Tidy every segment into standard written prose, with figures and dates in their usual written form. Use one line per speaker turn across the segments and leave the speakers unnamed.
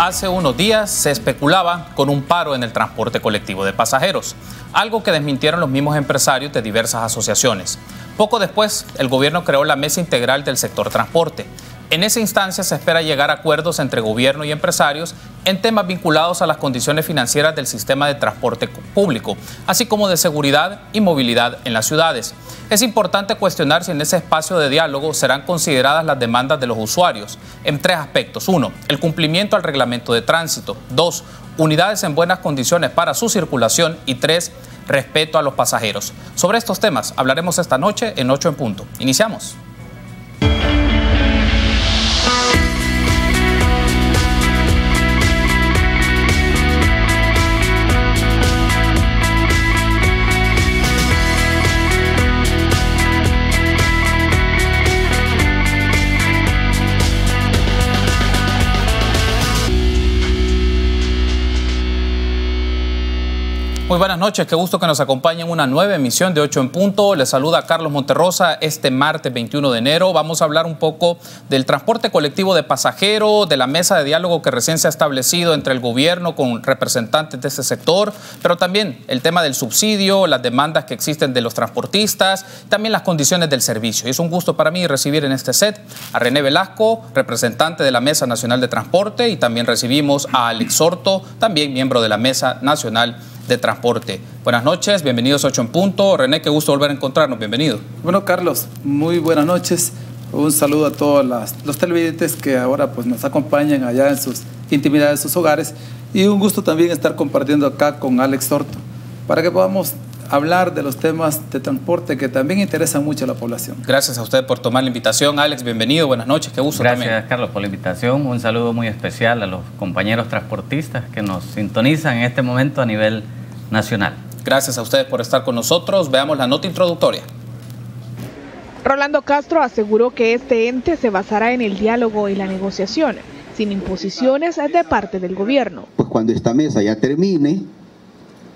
Hace unos días se especulaba con un paro en el transporte colectivo de pasajeros, algo que desmintieron los mismos empresarios de diversas asociaciones. Poco después, el gobierno creó la Mesa Integral del Sector Transporte. En esa instancia se espera llegar a acuerdos entre gobierno y empresarios en temas vinculados a las condiciones financieras del sistema de transporte público, así como de seguridad y movilidad en las ciudades. Es importante cuestionar si en ese espacio de diálogo serán consideradas las demandas de los usuarios en tres aspectos. 1. El cumplimiento al reglamento de tránsito. 2. Unidades en buenas condiciones para su circulación. Y 3. Respeto a los pasajeros. Sobre estos temas hablaremos esta noche en 8 en punto. Iniciamos. Muy buenas noches, qué gusto que nos acompañen en una nueva emisión de 8 en punto. Les saluda Carlos Monterrosa este martes 21 de enero. Vamos a hablar un poco del transporte colectivo de pasajeros, de la mesa de diálogo que recién se ha establecido entre el gobierno con representantes de ese sector, pero también el tema del subsidio, las demandas que existen de los transportistas, también las condiciones del servicio. Y es un gusto para mí recibir en este set a René Velasco, representante de la Mesa Nacional de Transporte, y también recibimos a Alex Sorto, también miembro de la Mesa Nacional de Transporte. Buenas noches, bienvenidos a 8 en punto. René, qué gusto volver a encontrarnos, bienvenido.
Bueno, Carlos, muy buenas noches. Un saludo a todos los televidentes que ahora pues, nos acompañan allá en sus intimidades, en sus hogares. Y un gusto también estar compartiendo acá con Alex Sorto para que podamos hablar de los temas de transporte que también interesan mucho a la población. Gracias a usted por tomar la invitación. Alex, bienvenido, buenas noches, qué gusto.
Gracias,
también.
Carlos, por la invitación. Un saludo muy especial a los compañeros transportistas que nos sintonizan en este momento a nivel nacional.
Gracias a ustedes por estar con nosotros. Veamos la nota introductoria.
Rolando Castro aseguró que este ente se basará en el diálogo y la negociación, sin imposiciones de parte del gobierno.
Pues cuando esta mesa ya termine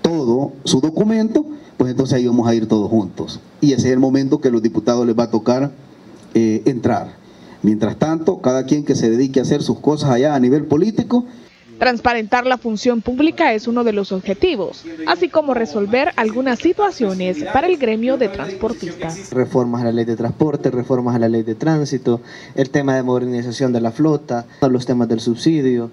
todo su documento, pues entonces ahí vamos a ir todos juntos. Y ese es el momento que a los diputados les va a tocar entrar. Mientras tanto, cada quien que se dedique a hacer sus cosas allá a nivel político.
Transparentar la función pública es uno de los objetivos, así como resolver algunas situaciones para el gremio de transportistas.
Reformas a la ley de transporte, reformas a la ley de tránsito, el tema de modernización de la flota, los temas del subsidio.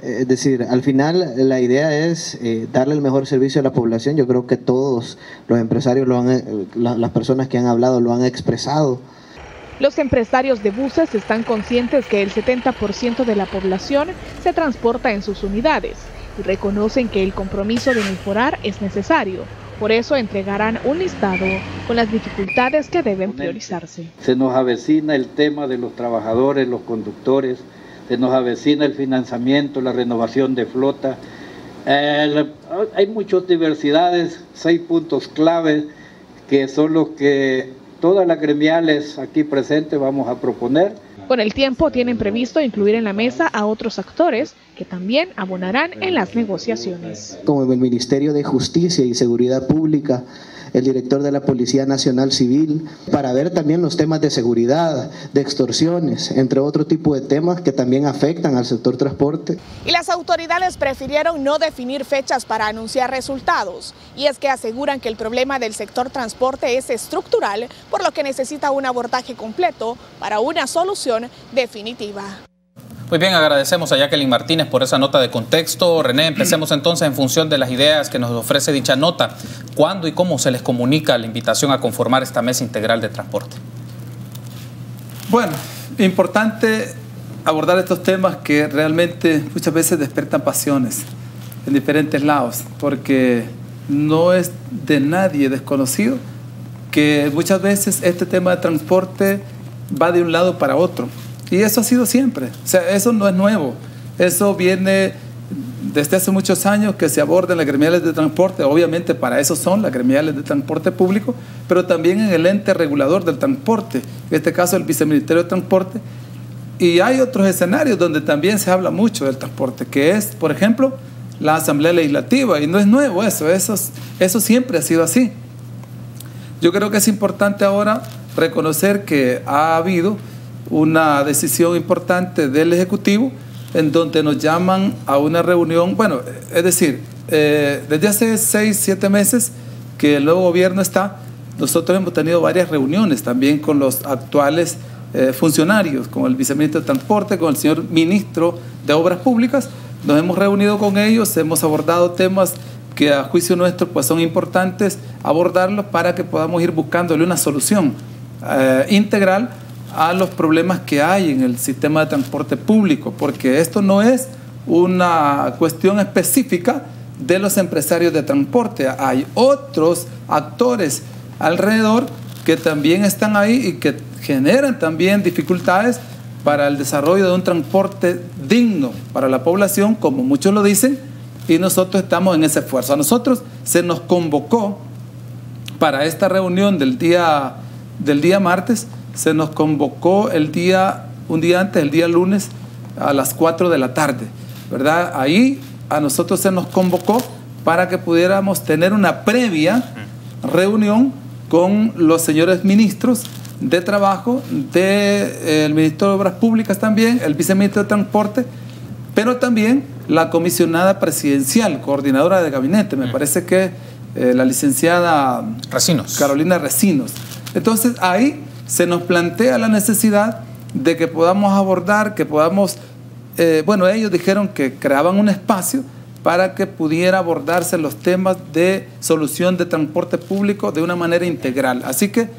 Es decir, al final la idea es darle el mejor servicio a la población. Yo creo que todos los empresarios, las personas que han hablado lo han expresado.
Los empresarios de buses están conscientes que el 70% de la población se transporta en sus unidades y reconocen que el compromiso de mejorar es necesario. Por eso entregarán un listado con las dificultades que deben priorizarse.
Se nos avecina el tema de los trabajadores, los conductores, se nos avecina el financiamiento, la renovación de flota. Hay muchas diversidades, 6 puntos clave que son los que todas las gremiales aquí presentes vamos a proponer.
Con el tiempo tienen previsto incluir en la mesa a otros actores que también abonarán en las negociaciones.
Como el Ministerio de Justicia y Seguridad Pública, el director de la Policía Nacional Civil, para ver también los temas de seguridad, de extorsiones, entre otro tipo de temas que también afectan al sector transporte.
Y las autoridades prefirieron no definir fechas para anunciar resultados. Y es que aseguran que el problema del sector transporte es estructural, por lo que necesita un abordaje completo para una solución definitiva.
Muy bien, agradecemos a Jacqueline Martínez por esa nota de contexto. René, empecemos entonces en función de las ideas que nos ofrece dicha nota. ¿Cuándo y cómo se les comunica la invitación a conformar esta mesa integral de transporte?
Bueno, importante abordar estos temas que realmente muchas veces despertan pasiones en diferentes lados, porque no es de nadie desconocido que muchas veces este tema de transporte va de un lado para otro. Y eso ha sido siempre, o sea, eso no es nuevo, eso viene desde hace muchos años que se abordan las gremiales de transporte. Obviamente para eso son las gremiales de transporte público, pero también en el ente regulador del transporte, en este caso el Viceministerio de Transporte. Y hay otros escenarios donde también se habla mucho del transporte, que es, por ejemplo, la Asamblea Legislativa, y no es nuevo eso siempre ha sido así. Yo creo que es importante ahora reconocer que ha habido una decisión importante del Ejecutivo en donde nos llaman a una reunión, bueno, es decir, desde hace 6, 7 meses que el nuevo gobierno está, nosotros hemos tenido varias reuniones también con los actuales funcionarios, con el viceministro de Transporte, con el señor ministro de Obras Públicas. Nos hemos reunido con ellos, hemos abordado temas que a juicio nuestro pues son importantes abordarlos para que podamos ir buscándole una solución integral a los problemas que hay en el sistema de transporte público, porque esto no es una cuestión específica de los empresarios de transporte, hay otros actores alrededor que también están ahí y que generan también dificultades para el desarrollo de un transporte digno para la población, como muchos lo dicen, y nosotros estamos en ese esfuerzo. A nosotros se nos convocó para esta reunión del día martes, se nos convocó un día antes, el día lunes, a las 4 de la tarde, ¿verdad? Ahí a nosotros se nos convocó para que pudiéramos tener una previa reunión con los señores ministros de Trabajo, del Ministerio de Obras Públicas también, el viceministro de Transporte, pero también la comisionada presidencial, coordinadora de gabinete, me parece que la licenciada
Recinos.
Carolina Recinos. Entonces ahí se nos plantea la necesidad de que podamos abordar, que podamos, bueno, ellos dijeron que creaban un espacio para que pudiera abordarse los temas de solución de transporte público de una manera integral. Así que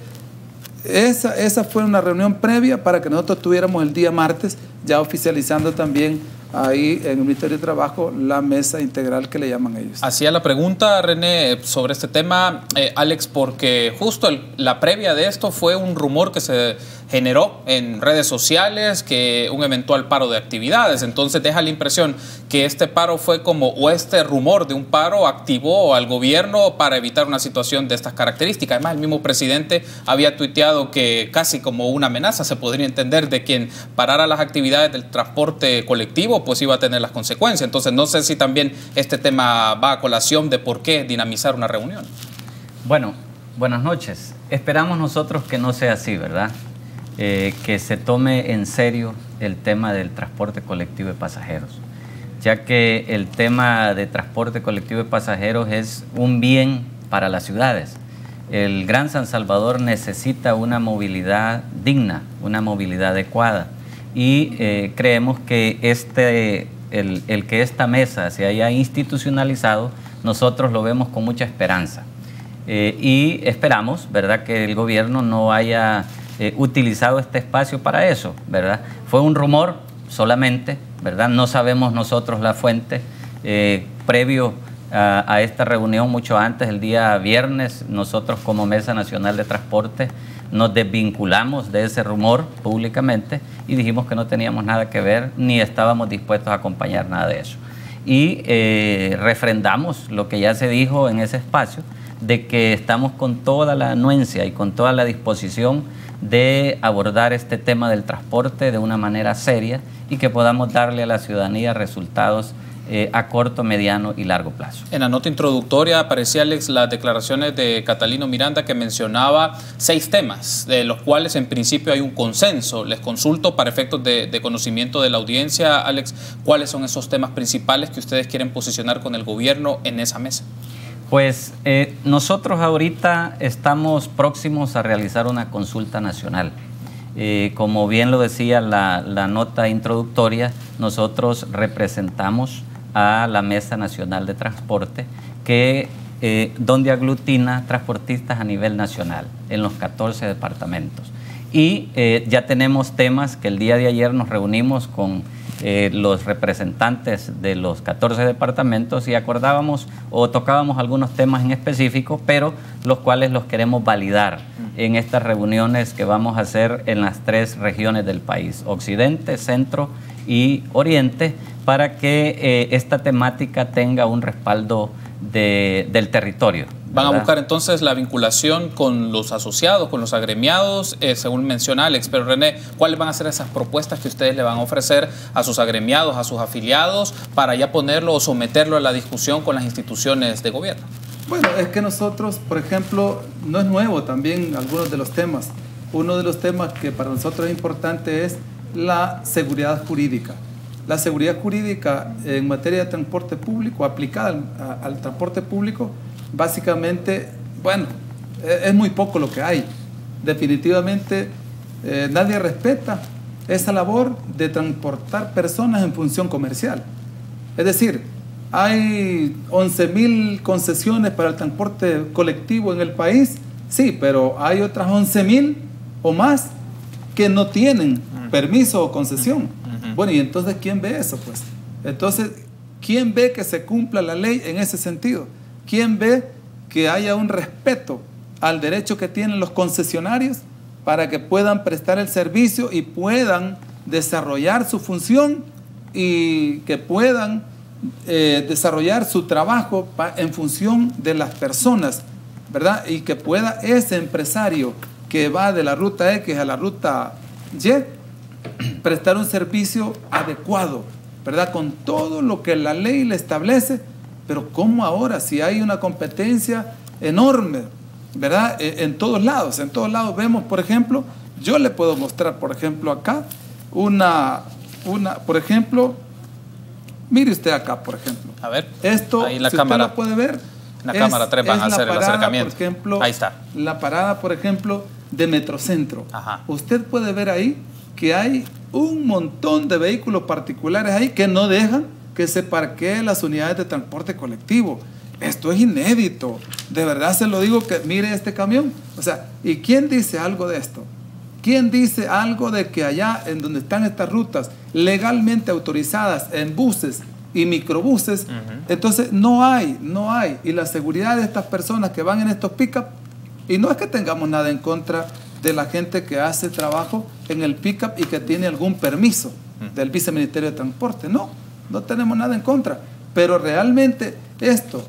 esa fue una reunión previa para que nosotros tuviéramos el día martes ya oficializando también ahí en el Ministerio de Trabajo la mesa integral que le llaman ellos.
Hacía la pregunta, René, sobre este tema, Alex, porque justo la previa de esto fue un rumor que se generó en redes sociales, que un eventual paro de actividades. Entonces deja la impresión que este paro fue como, o este rumor de un paro activó al gobierno para evitar una situación de estas características. Además, el mismo presidente había tuiteado que casi como una amenaza se podría entender de quien parara las actividades del transporte colectivo, pues iba a tener las consecuencias. Entonces no sé si también este tema va a colación de por qué dinamizar una reunión.
Bueno, buenas noches. Esperamos nosotros que no sea así, ¿verdad? Que se tome en serio el tema del transporte colectivo de pasajeros, ya que el tema de transporte colectivo de pasajeros es un bien para las ciudades. El Gran San Salvador necesita una movilidad digna, una movilidad adecuada, y creemos que el que esta mesa se haya institucionalizado, nosotros lo vemos con mucha esperanza. Y esperamos, ¿verdad?, que el gobierno no haya utilizado este espacio para eso, ¿verdad? Fue un rumor solamente, ¿verdad? No sabemos nosotros la fuente. Previo a esta reunión, mucho antes, el día viernes, nosotros como Mesa Nacional de Transporte nos desvinculamos de ese rumor públicamente y dijimos que no teníamos nada que ver ni estábamos dispuestos a acompañar nada de eso. Y refrendamos lo que ya se dijo en ese espacio, de que estamos con toda la anuencia y con toda la disposición de abordar este tema del transporte de una manera seria y que podamos darle a la ciudadanía resultados a corto, mediano y largo plazo. En la nota introductoria aparecía, Alex, las declaraciones de Catalino Miranda, que mencionaba 6 temas, de los cuales en principio hay un consenso. Les consulto para efectos de conocimiento de la audiencia, Alex, ¿cuáles son esos temas principales que ustedes quieren posicionar con el gobierno en esa mesa? Pues nosotros ahorita estamos próximos a realizar una consulta nacional. Como bien lo decía la nota introductoria, nosotros representamos a la Mesa Nacional de Transporte, donde aglutina transportistas a nivel nacional en los 14 departamentos. Y ya tenemos temas que el día de ayer nos reunimos con los representantes de los 14 departamentos y acordábamos o tocábamos algunos temas en específico, pero los cuales los queremos validar en estas reuniones que vamos a hacer en las 3 regiones del país, Occidente, Centro y Oriente, para que esta temática tenga un respaldo del territorio. ¿Van a buscar entonces la vinculación con los asociados, con los agremiados, según menciona Alex? Pero René, ¿cuáles van a ser esas propuestas que ustedes le van a ofrecer a sus agremiados, a sus afiliados, para ya ponerlo o someterlo a la discusión con las instituciones de gobierno?
Bueno, es que nosotros, por ejemplo, no es nuevo también algunos de los temas. Uno de los temas que para nosotros es importante es la seguridad jurídica. la seguridad jurídica en materia de transporte público, aplicada al transporte público, básicamente, bueno, es muy poco lo que hay. Definitivamente nadie respeta esa labor de transportar personas en función comercial. Es decir, hay 11.000 concesiones para el transporte colectivo en el país, sí, pero hay otras 11.000 o más que no tienen permiso o concesión. Bueno, y entonces, ¿quién ve eso? Pues, entonces, ¿quién ve que se cumpla la ley en ese sentido? ¿Quién ve que haya un respeto al derecho que tienen los concesionarios para que puedan prestar el servicio y puedan desarrollar su función y que puedan desarrollar su trabajo en función de las personas, ¿verdad? Y que pueda ese empresario que va de la ruta X a la ruta Y prestar un servicio adecuado, ¿verdad? Con todo lo que la ley le establece, pero ¿cómo ahora? Si hay una competencia enorme, ¿verdad? En todos lados vemos, por ejemplo, yo le puedo mostrar, por ejemplo, acá, por ejemplo, mire usted acá, por ejemplo.
A ver,
esto,
ahí en la
si
cámara,
usted lo puede ver,
en la cámara 3 van a hacer el acercamiento.
Por ejemplo,
ahí está.
La parada, por ejemplo, de Metrocentro.
Ajá.
Usted puede ver ahí que hay un montón de vehículos particulares ahí que no dejan que se parqueen las unidades de transporte colectivo. Esto es inédito. De verdad se lo digo, que mire este camión. O sea, ¿y quién dice algo de esto? ¿Quién dice algo de que allá en donde están estas rutas legalmente autorizadas en buses y microbuses, entonces no hay, y la seguridad de estas personas que van en estos pick-up, y no es que tengamos nada en contra de la gente que hace trabajo en el pick-up y que tiene algún permiso del Viceministerio de Transporte, no tenemos nada en contra, pero realmente esto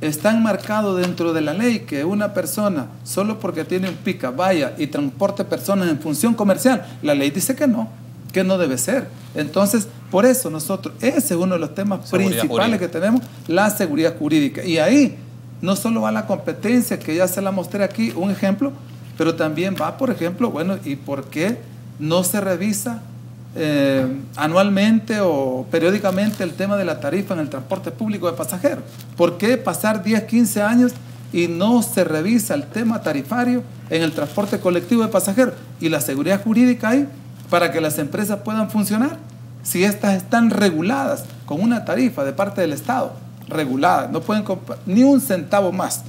está enmarcado dentro de la ley, que una persona, solo porque tiene un pick-up, vaya y transporte personas en función comercial. La ley dice que no debe ser. Entonces, por eso nosotros, ese es uno de los temas principales que tenemos, la seguridad jurídica. Y ahí no solo va la competencia, que ya se la mostré aquí, un ejemplo, pero también va, por ejemplo, bueno, ¿y por qué no se revisa anualmente o periódicamente el tema de la tarifa en el transporte público de pasajeros? ¿Por qué pasar 10, 15 años y no se revisa el tema tarifario en el transporte colectivo de pasajeros? Y la seguridad jurídica ahí para que las empresas puedan funcionar, si estas están reguladas con una tarifa de parte del Estado, regulada, no pueden comprar ni un centavo más.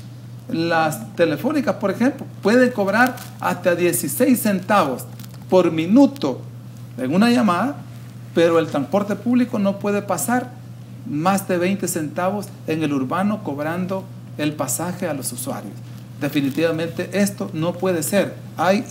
Las telefónicas, por ejemplo, pueden cobrar hasta 16 centavos por minuto en una llamada, pero el transporte público no puede pasar más de 20 centavos en el urbano cobrando el pasaje a los usuarios. Definitivamente esto no puede ser. Hay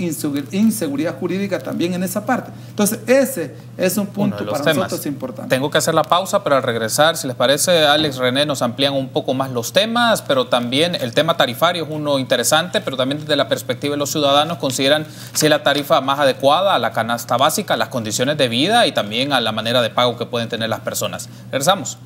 inseguridad jurídica también en esa parte. Entonces ese es un punto para nosotros importante.
Tengo que hacer la pausa, pero al regresar, si les parece, Alex, René, nos amplían un poco más los temas, pero también el tema tarifario es uno interesante, pero también desde la perspectiva de los ciudadanos consideran si es la tarifa más adecuada a la canasta básica, a las condiciones de vida y también a la manera de pago que pueden tener las personas. Regresamos.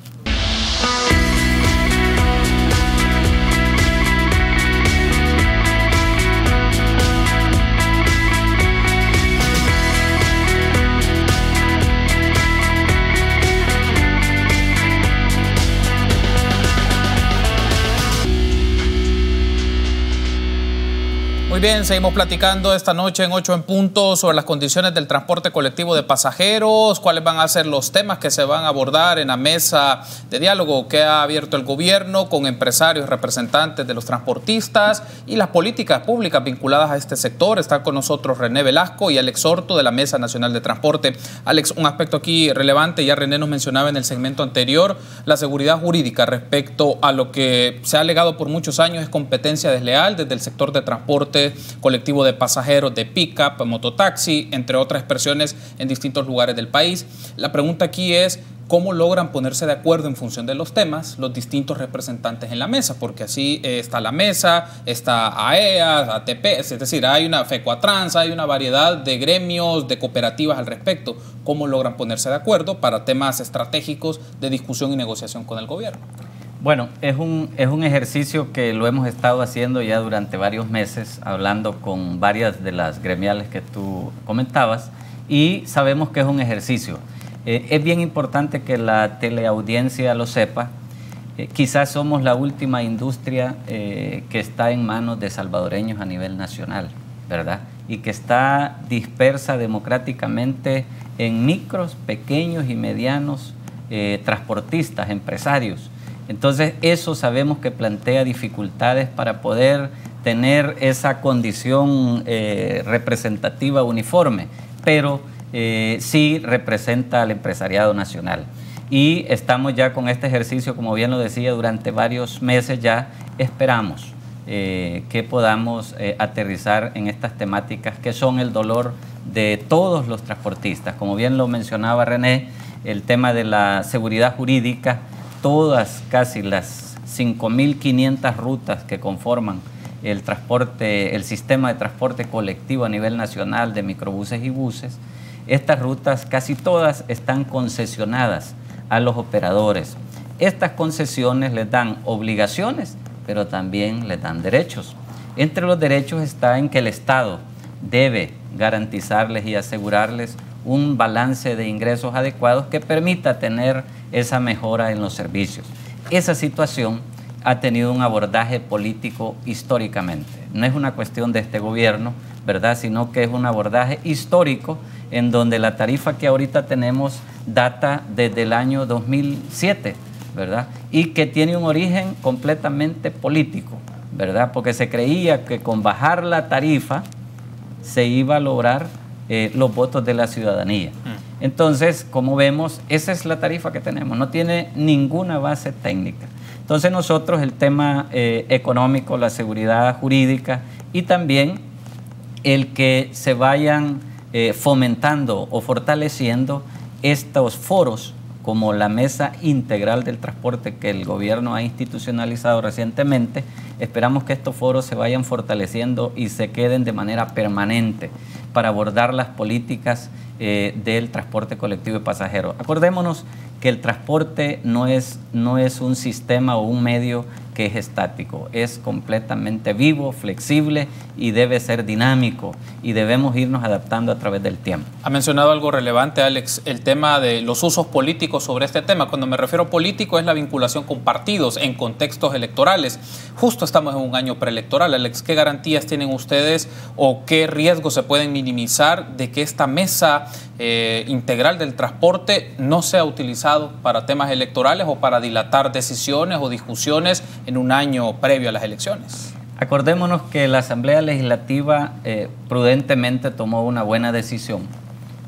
Muy bien, seguimos platicando esta noche en 8 en punto sobre las condiciones del transporte colectivo de pasajeros, cuáles van a ser los temas que se van a abordar en la mesa de diálogo que ha abierto el gobierno con empresarios y representantes de los transportistas y las políticas públicas vinculadas a este sector. Está con nosotros René Velasco y Alex Orto de la Mesa Nacional de Transporte. Alex, un aspecto aquí relevante, ya René nos mencionaba en el segmento anterior, la seguridad jurídica respecto a lo que se ha alegado por muchos años es competencia desleal desde el sector de transporte colectivo de pasajeros, de pick-up, mototaxi, entre otras expresiones en distintos lugares del país. La pregunta aquí es cómo logran ponerse de acuerdo en función de los temas los distintos representantes en la mesa, porque así está la mesa, está AEA, ATP, es decir, hay una FECOATRANS, hay una variedad de gremios, de cooperativas al respecto. ¿Cómo logran ponerse de acuerdo para temas estratégicos de discusión y negociación con el gobierno?
Bueno, es un ejercicio que lo hemos estado haciendo ya durante varios meses, hablando con varias de las gremiales que tú comentabas, y sabemos que es un ejercicio. Es bien importante que la teleaudiencia lo sepa. Quizás somos la última industria que está en manos de salvadoreños a nivel nacional, ¿verdad? Y que está dispersa democráticamente en micros, pequeños y medianos transportistas, empresarios. Entonces eso sabemos que plantea dificultades para poder tener esa condición representativa uniforme, pero sí representa al empresariado nacional. Y estamos ya con este ejercicio, como bien lo decía, durante varios meses ya esperamos que podamos aterrizar en estas temáticas que son el dolor de todos los transportistas. Como bien lo mencionaba René, el tema de la seguridad jurídica, todas casi las 5.500 rutas que conforman el transporte, el sistema de transporte colectivo a nivel nacional de microbuses y buses, estas rutas casi todas están concesionadas a los operadores. Estas concesiones les dan obligaciones, pero también les dan derechos. Entre los derechos está en que el Estado debe garantizarles y asegurarles un balance de ingresos adecuados que permita tener esa mejora en los servicios. Esa situación ha tenido un abordaje político históricamente. No es una cuestión de este gobierno, ¿verdad?, sino que es un abordaje histórico en donde la tarifa que ahorita tenemos data desde el año 2007, ¿verdad?, y que tiene un origen completamente político, ¿verdad?, porque se creía que con bajar la tarifa se iba a lograr los votos de la ciudadanía. Entonces, como vemos, esa es la tarifa que tenemos, no tiene ninguna base técnica. Entonces nosotros el tema económico, la seguridad jurídica y también el que se vayan fomentando o fortaleciendo estos foros como la Mesa Integral del Transporte que el gobierno ha institucionalizado recientemente. Esperamos que estos foros se vayan fortaleciendo y se queden de manera permanente para abordar las políticas del transporte colectivo de pasajeros. Acordémonos que el transporte no es un sistema o un medio que es estático, es completamente vivo, flexible y debe ser dinámico y debemos irnos adaptando a través del tiempo.
Ha mencionado algo relevante, Alex, el tema de los usos políticos sobre este tema. Cuando me refiero a político es la vinculación con partidos en contextos electorales. Justo estamos en un año preelectoral, Alex. ¿Qué garantías tienen ustedes o qué riesgos se pueden minimizar de que esta mesa integral del transporte no sea utilizado para temas electorales o para dilatar decisiones o discusiones en un año previo a las elecciones?
Acordémonos que la Asamblea Legislativa prudentemente tomó una buena decisión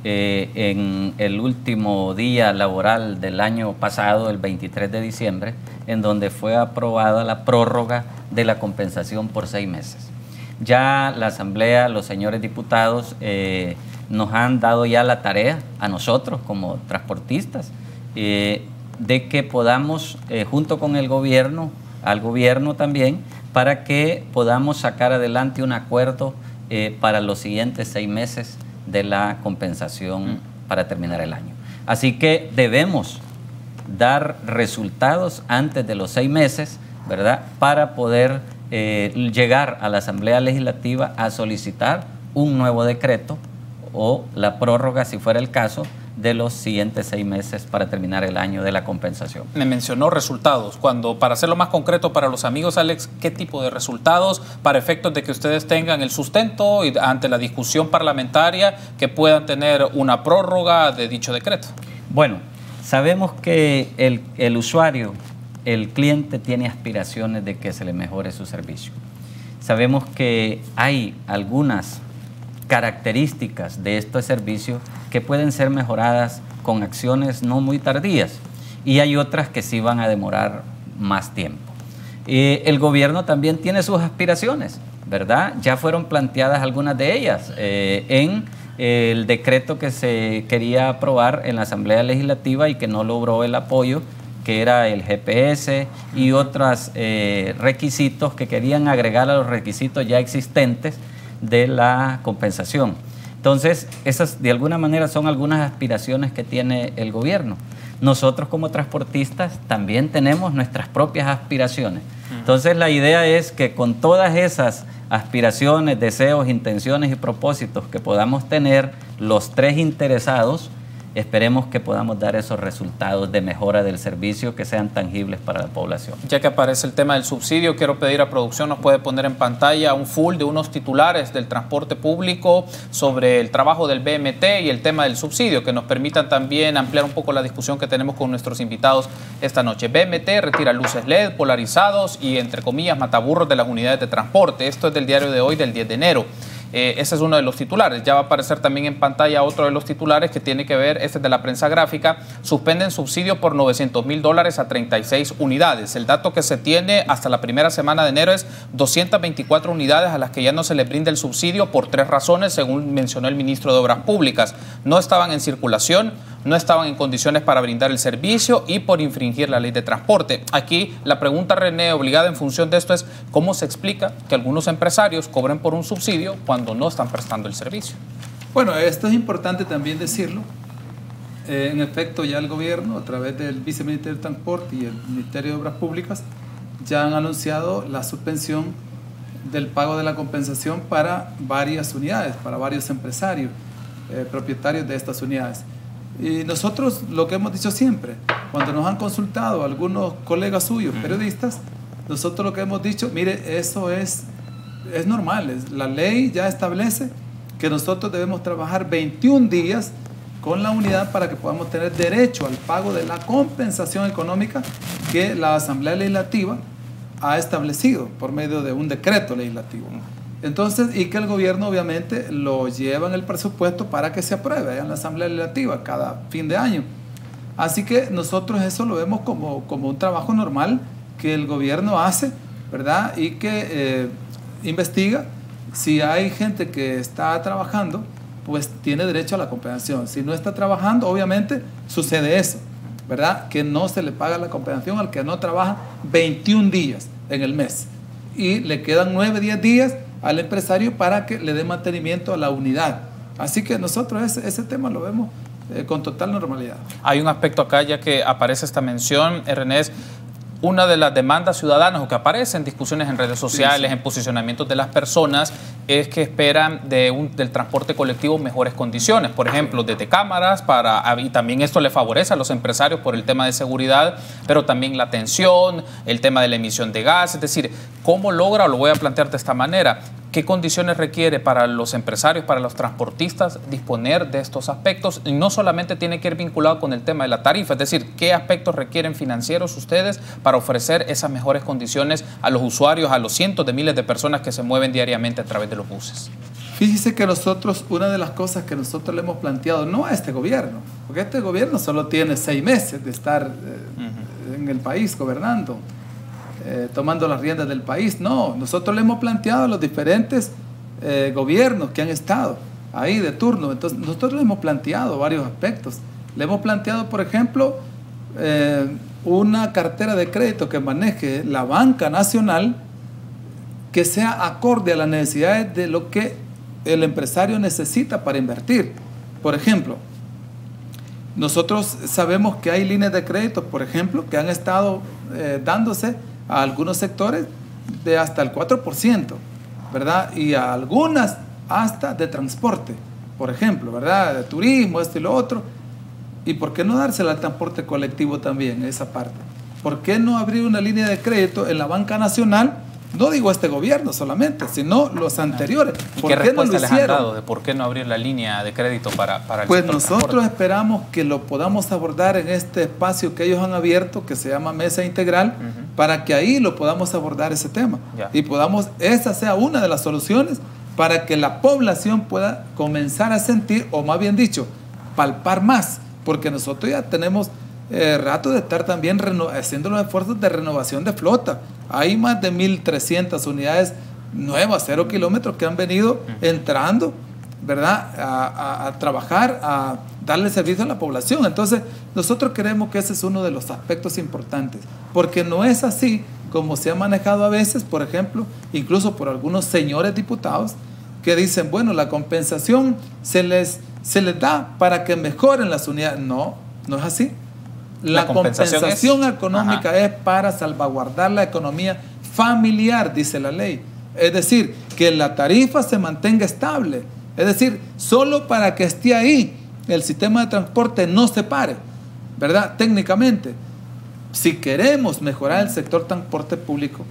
en el último día laboral del año pasado, el 23 de diciembre, en donde fue aprobada la prórroga de la compensación por 6 meses. Ya la Asamblea, los señores diputados, nos han dado ya la tarea a nosotros como transportistas de que podamos, junto con el gobierno, al gobierno también, para que podamos sacar adelante un acuerdo para los siguientes 6 meses de la compensación para terminar el año. Así que debemos dar resultados antes de los 6 meses, ¿verdad?, para poder llegar a la Asamblea Legislativa a solicitar un nuevo decreto o la prórroga, si fuera el caso, de los siguientes 6 meses para terminar el año de la compensación.
Me mencionó resultados. Para hacerlo más concreto para los amigos, Alex, ¿qué tipo de resultados para efectos de que ustedes tengan el sustento y ante la discusión parlamentaria que puedan tener una prórroga de dicho decreto?
Bueno, sabemos que el usuario, el cliente tiene aspiraciones de que se le mejore su servicio. Sabemos que hay algunas características de estos servicios que pueden ser mejoradas con acciones no muy tardías y hay otras que sí van a demorar más tiempo. El gobierno también tiene sus aspiraciones, ¿verdad? Ya fueron planteadas algunas de ellas en el decreto que se quería aprobar en la Asamblea Legislativa y que no logró el apoyo, que era el GPS y otros requisitos que querían agregar a los requisitos ya existentes de la compensación. Entonces, esas de alguna manera son algunas aspiraciones que tiene el gobierno. Nosotros como transportistas también tenemos nuestras propias aspiraciones. Entonces, la idea es que con todas esas aspiraciones, deseos, intenciones y propósitos que podamos tener los 3 interesados, esperemos que podamos dar esos resultados de mejora del servicio que sean tangibles para la población.
Ya que aparece el tema del subsidio, quiero pedir a producción, nos puede poner en pantalla un full de unos titulares del transporte público sobre el trabajo del BMT y el tema del subsidio, que nos permitan también ampliar un poco la discusión que tenemos con nuestros invitados esta noche. BMT retira luces LED, polarizados y, entre comillas, mataburros de las unidades de transporte. Esto es del diario de hoy, del 10 de enero. Ese es uno de los titulares. Ya va a aparecer también en pantalla otro de los titulares que tiene que ver, este es de la prensa gráfica: suspenden subsidio por $900,000 a 36 unidades. El dato que se tiene hasta la primera semana de enero es 224 unidades a las que ya no se les brinda el subsidio por 3 razones, según mencionó el ministro de Obras Públicas. No estaban en circulación, no estaban en condiciones para brindar el servicio y por infringir la ley de transporte. Aquí la pregunta, René, obligada en función de esto es: ¿cómo se explica que algunos empresarios cobren por un subsidio cuando no están prestando el servicio?
Bueno, esto es importante también decirlo. En efecto, ya el gobierno, a través del Viceministerio de Transporte y el Ministerio de Obras Públicas, ya han anunciado la suspensión del pago de la compensación para varias unidades, para varios empresarios, propietarios de estas unidades. Y nosotros lo que hemos dicho siempre, cuando nos han consultado algunos colegas suyos, periodistas, nosotros lo que hemos dicho, mire, eso es normal, la ley ya establece que nosotros debemos trabajar 21 días con la unidad para que podamos tener derecho al pago de la compensación económica que la Asamblea Legislativa ha establecido por medio de un decreto legislativo. Entonces, y que el gobierno obviamente lo lleva en el presupuesto para que se apruebe en la Asamblea Legislativa cada fin de año. Así que nosotros eso lo vemos como un trabajo normal que el gobierno hace, ¿verdad? Y que investiga si hay gente que está trabajando, pues tiene derecho a la compensación. Si no está trabajando, obviamente sucede eso, ¿verdad? Que no se le paga la compensación al que no trabaja 21 días en el mes. Y le quedan 9, 10 días al empresario para que le dé mantenimiento a la unidad. Así que nosotros ese tema lo vemos con total normalidad.
Hay un aspecto acá, ya que aparece esta mención, René, una de las demandas ciudadanas o que aparece en discusiones en redes sociales, sí, en posicionamientos de las personas, es que esperan del transporte colectivo mejores condiciones. Por ejemplo, desde cámaras, y también esto le favorece a los empresarios por el tema de seguridad, pero también la atención, el tema de la emisión de gas. Es decir, ¿cómo logra, o lo voy a plantear de esta manera, qué condiciones requiere para los empresarios, para los transportistas, disponer de estos aspectos? Y no solamente tiene que ir vinculado con el tema de la tarifa, es decir, ¿qué aspectos requieren financieros ustedes para ofrecer esas mejores condiciones a los usuarios, a los cientos de miles de personas que se mueven diariamente a través de los buses?
Fíjese que nosotros, una de las cosas que nosotros le hemos planteado, no a este gobierno, porque este gobierno solo tiene 6 meses de estar en el país gobernando, tomando las riendas del país. No, nosotros le hemos planteado a los diferentes gobiernos que han estado ahí de turno. Entonces, nosotros le hemos planteado varios aspectos. Le hemos planteado, por ejemplo, una cartera de crédito que maneje la banca nacional, que sea acorde a las necesidades de lo que el empresario necesita para invertir. Por ejemplo, nosotros sabemos que hay líneas de crédito, por ejemplo, que han estado dándose a algunos sectores de hasta el 4%, ¿verdad? Y a algunas hasta de transporte, por ejemplo, ¿verdad? De turismo, esto y lo otro. ¿Y por qué no dársela al transporte colectivo también, esa parte? ¿Por qué no abrir una línea de crédito en la banca nacional? No digo este gobierno solamente, sino los anteriores.
¿Y qué respuesta les han dado de por qué no abrir la línea de crédito para el
Pues nosotros esperamos que lo podamos abordar en este espacio que ellos han abierto, que se llama Mesa Integral, para que ahí lo podamos abordar ese tema. Y esa sea una de las soluciones para que la población pueda comenzar a sentir, o más bien dicho, palpar más, porque nosotros ya tenemos rato de estar también haciendo los esfuerzos de renovación de flota. Hay más de 1.300 unidades nuevas, 0 kilómetros, que han venido entrando, ¿verdad?, a trabajar, a darle servicio a la población. Entonces, nosotros creemos que ese es uno de los aspectos importantes, porque no es así como se ha manejado a veces, por ejemplo, incluso por algunos señores diputados, que dicen, bueno, la compensación se les da para que mejoren las unidades. No, no es así. La compensación económica es para salvaguardar la economía familiar, dice la ley. Es decir, que la tarifa se mantenga estable. Es decir, solo para que esté ahí el sistema de transporte no se pare, ¿verdad? Técnicamente, si queremos mejorar el sector transporte público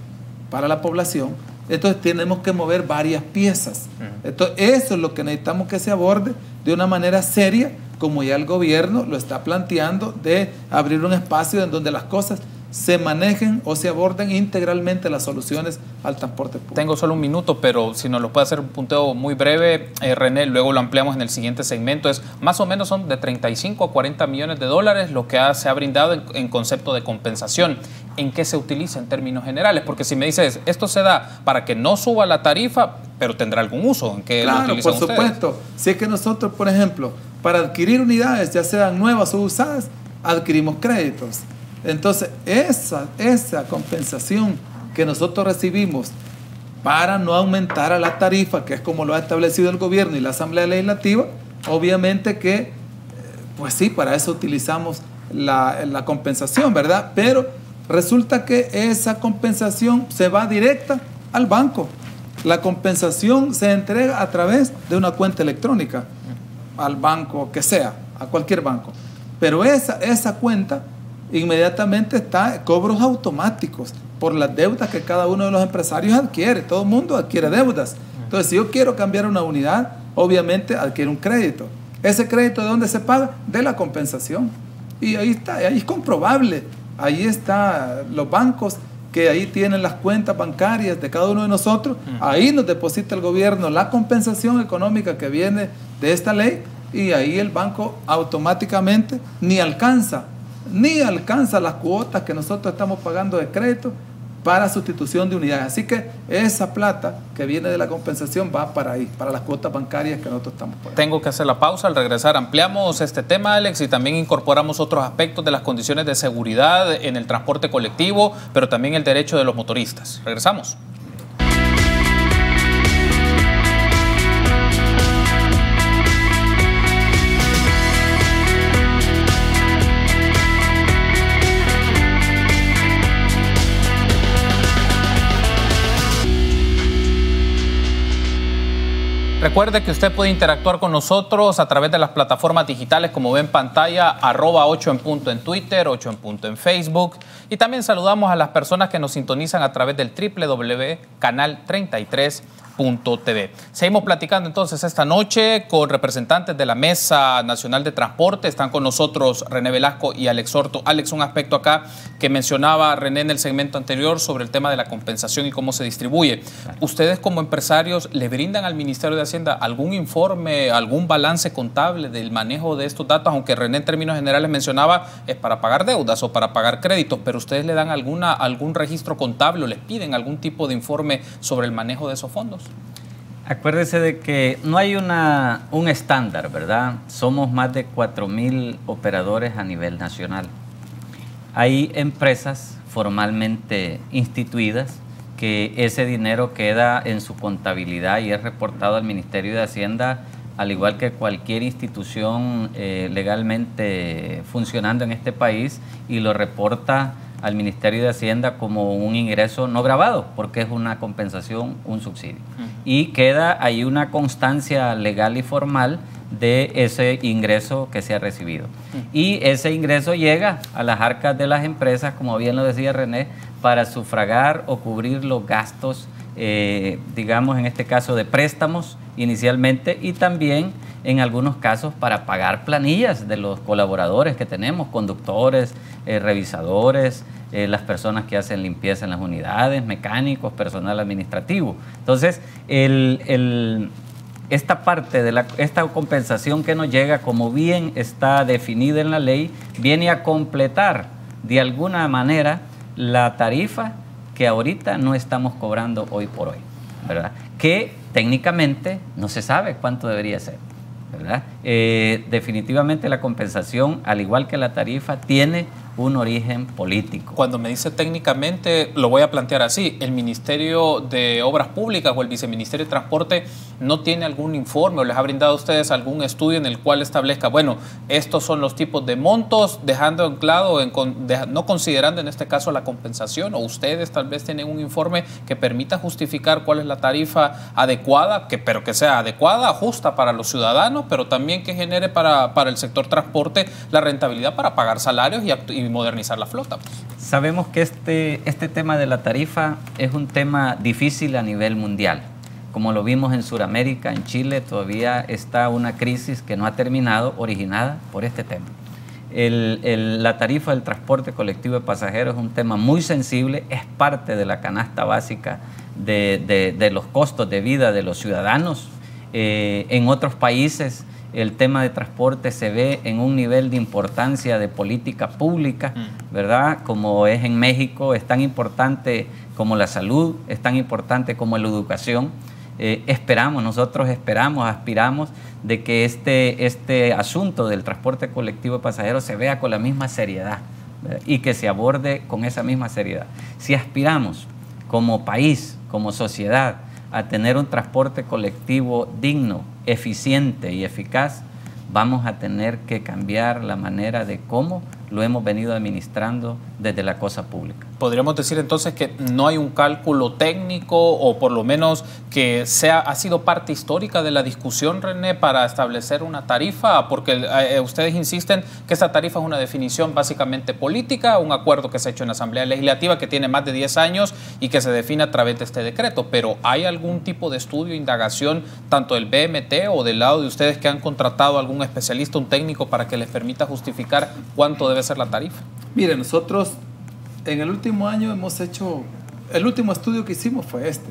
para la población, entonces tenemos que mover varias piezas. Entonces, eso es lo que necesitamos que se aborde de una manera seria, como ya el gobierno lo está planteando, de abrir un espacio en donde las cosas se manejen o se aborden integralmente las soluciones al transporte público.
Tengo solo un minuto, pero si nos lo puede hacer un punteo muy breve, René, luego lo ampliamos en el siguiente segmento. Es más o menos son de 35 a 40 millones de dólares lo que se ha brindado en concepto de compensación. ¿En qué se utiliza en términos generales? Porque si me dices, esto se da para que no suba la tarifa, pero tendrá algún uso. ¿En qué lo utilizan ustedes?
Por supuesto. Si es que nosotros, por ejemplo, para adquirir unidades, ya sean nuevas o usadas, adquirimos créditos. Entonces, esa compensación que nosotros recibimos para no aumentar a la tarifa, que es como lo ha establecido el gobierno y la Asamblea Legislativa, obviamente que, pues sí, para eso utilizamos la compensación, ¿verdad? Pero resulta que esa compensación se va directa al banco. La compensación se entrega a través de una cuenta electrónica al banco que sea, a cualquier banco. Pero esa cuenta inmediatamente está cobros automáticos por las deudas que cada uno de los empresarios adquiere. Todo el mundo adquiere deudas. Entonces, si yo quiero cambiar una unidad, obviamente adquiero un crédito. ¿Ese crédito de dónde se paga? De la compensación. Y ahí está, ahí es comprobable. Ahí están los bancos que ahí tienen las cuentas bancarias de cada uno de nosotros. Ahí nos deposita el gobierno la compensación económica que viene de esta ley, y ahí el banco automáticamente ni alcanza las cuotas que nosotros estamos pagando de crédito para sustitución de unidades. Así que esa plata que viene de la compensación va para ahí, para las cuotas bancarias que nosotros estamos pagando.
Tengo que hacer la pausa. Al regresar ampliamos este tema, Alex, y también incorporamos otros aspectos de las condiciones de seguridad en el transporte colectivo, pero también el derecho de los motoristas. Regresamos. Recuerde que usted puede interactuar con nosotros a través de las plataformas digitales, como ve en pantalla, @8 en punto en Twitter, 8 en punto en Facebook. Y también saludamos a las personas que nos sintonizan a través del www.canal33.tv. Seguimos platicando entonces esta noche con representantes de la Mesa Nacional de Transporte. Están con nosotros René Velasco y Alex Orto. Alex, un aspecto acá que mencionaba René en el segmento anterior sobre el tema de la compensación y cómo se distribuye. ¿Ustedes como empresarios le brindan al Ministerio de Hacienda algún informe, algún balance contable del manejo de estos datos? Aunque René en términos generales mencionaba es para pagar deudas o para pagar créditos, pero ¿ustedes le dan algún registro contable o les piden algún tipo de informe sobre el manejo de esos fondos?
Acuérdese de que no hay un estándar, ¿verdad? Somos más de 4.000 operadores a nivel nacional. Hay empresas formalmente instituidas que ese dinero queda en su contabilidad y es reportado al Ministerio de Hacienda, al igual que cualquier institución legalmente funcionando en este país, y lo reporta al Ministerio de Hacienda como un ingreso no grabado, porque es una compensación, un subsidio. Y queda ahí una constancia legal y formal de ese ingreso que se ha recibido. Y ese ingreso llega a las arcas de las empresas, como bien lo decía René, para sufragar o cubrir los gastos, digamos en este caso de préstamos inicialmente, y también en algunos casos para pagar planillas de los colaboradores que tenemos, conductores, revisadores, las personas que hacen limpieza en las unidades, mecánicos, personal administrativo. Entonces, esta parte de esta compensación que nos llega, como bien está definida en la ley, viene a completar de alguna manera la tarifa que ahorita no estamos cobrando hoy por hoy, ¿verdad? Que técnicamente no se sabe cuánto debería ser, ¿verdad? Definitivamente la compensación, al igual que la tarifa, tiene un origen político.
Cuando me dice técnicamente, lo voy a plantear así, ¿el Ministerio de Obras Públicas o el Viceministerio de Transporte no tiene algún informe o les ha brindado a ustedes algún estudio en el cual establezca, bueno, estos son los tipos de montos, dejando en claro, no considerando en este caso la compensación, o ustedes tal vez tienen un informe que permita justificar cuál es la tarifa adecuada, pero que sea adecuada, justa para los ciudadanos, pero también que genere para el sector transporte la rentabilidad para pagar salarios y modernizar la flota?
Sabemos que este tema de la tarifa es un tema difícil a nivel mundial. Como lo vimos en Sudamérica, en Chile, todavía está una crisis que no ha terminado, originada por este tema. La tarifa del transporte colectivo de pasajeros es un tema muy sensible, es parte de la canasta básica de los costos de vida de los ciudadanos. En otros países el tema de transporte se ve en un nivel de importancia de política pública, ¿verdad? Como es en México, es tan importante como la salud, es tan importante como la educación. Nosotros aspiramos de que este asunto del transporte colectivo de pasajeros se vea con la misma seriedad, ¿verdad? Y que se aborde con esa misma seriedad. Si aspiramos como país, como sociedad, a tener un transporte colectivo digno, eficiente y eficaz, vamos a tener que cambiar la manera de cómo lo hemos venido administrando desde la cosa pública.
¿Podríamos decir entonces que no hay un cálculo técnico o por lo menos que ha sido parte histórica de la discusión, René, para establecer una tarifa? Porque ustedes insisten que esta tarifa es una definición básicamente política, un acuerdo que se ha hecho en la Asamblea Legislativa que tiene más de 10 años y que se define a través de este decreto. Pero ¿hay algún tipo de estudio, indagación, tanto del BMT o del lado de ustedes que han contratado a algún especialista, un técnico, para que les permita justificar cuánto debe ser la tarifa?
Mire, nosotros en el último año el último estudio que hicimos fue este.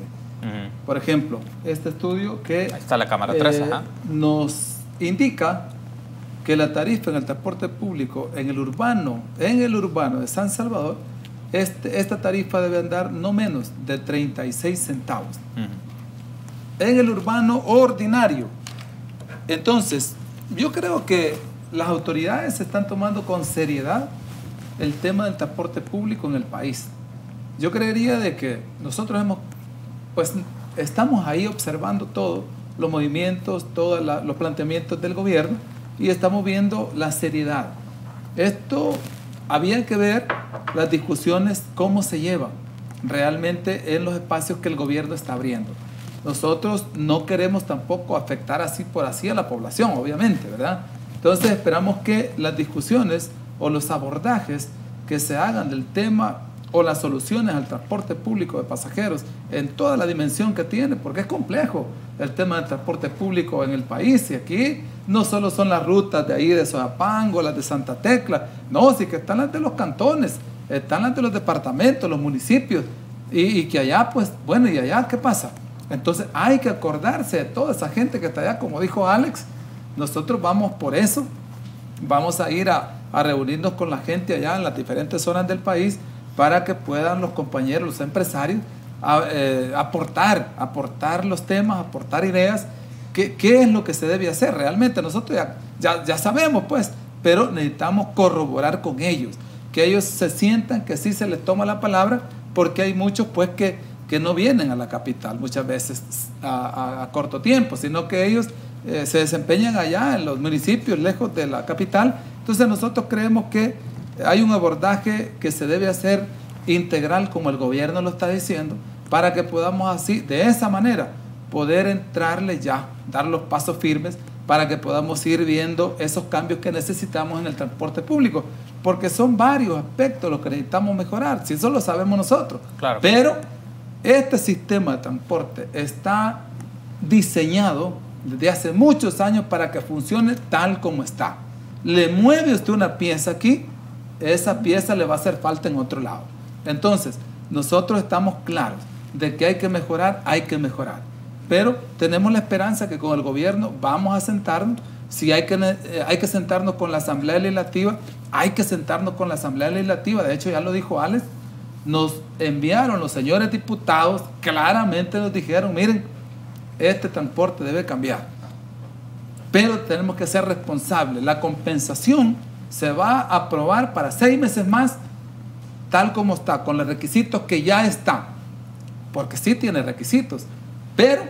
Por ejemplo, este estudio que
ahí está la cámara 3,
nos indica que la tarifa en el transporte público en el urbano de San Salvador, esta tarifa debe andar no menos de 36 centavos. En el urbano ordinario. Entonces, yo creo que las autoridades se están tomando con seriedad el tema del transporte público en el país. Yo creería de que nosotros estamos ahí observando todos los movimientos, todos los planteamientos del gobierno y estamos viendo la seriedad. Esto había que ver las discusiones, cómo se llevan realmente en los espacios que el gobierno está abriendo. Nosotros no queremos tampoco afectar así por así a la población, obviamente, ¿verdad? Entonces esperamos que las discusiones o los abordajes que se hagan del tema o las soluciones al transporte público de pasajeros en toda la dimensión que tiene, porque es complejo el tema del transporte público en el país, y aquí no solo son las rutas de ahí de Soyapango, las de Santa Tecla, no, sí que están las de los cantones, están las de los departamentos, los municipios, y que allá, pues, bueno, ¿y allá qué pasa? Entonces hay que acordarse de toda esa gente que está allá, como dijo Alex. Nosotros vamos por eso, vamos a ir a reunirnos con la gente allá en las diferentes zonas del país para que puedan los compañeros, los empresarios, aportar los temas, aportar ideas, qué es lo que se debe hacer. Realmente nosotros ya sabemos, pues, pero necesitamos corroborar con ellos, que ellos se sientan que sí se les toma la palabra, porque hay muchos, pues, que no vienen a la capital muchas veces a corto tiempo, sino que ellos se desempeñan allá en los municipios lejos de la capital. Entonces nosotros creemos que hay un abordaje que se debe hacer integral, como el gobierno lo está diciendo, para que podamos así, de esa manera, poder entrarle ya, dar los pasos firmes para que podamos ir viendo esos cambios que necesitamos en el transporte público, porque son varios aspectos los que necesitamos mejorar, si eso lo sabemos nosotros.
Claro.
Pero este sistema de transporte está diseñado desde hace muchos años para que funcione tal como está. Le mueve usted una pieza aquí, esa pieza le va a hacer falta en otro lado. Entonces, nosotros estamos claros de que hay que mejorar, pero tenemos la esperanza que con el gobierno vamos a sentarnos. Si hay que sentarnos con la Asamblea Legislativa, hay que sentarnos con la Asamblea Legislativa. De hecho, ya lo dijo Alex, nos enviaron los señores diputados, claramente nos dijeron, miren, este transporte debe cambiar, pero tenemos que ser responsables. La compensación se va a aprobar para 6 meses más, tal como está, con los requisitos que ya están, porque sí tiene requisitos, pero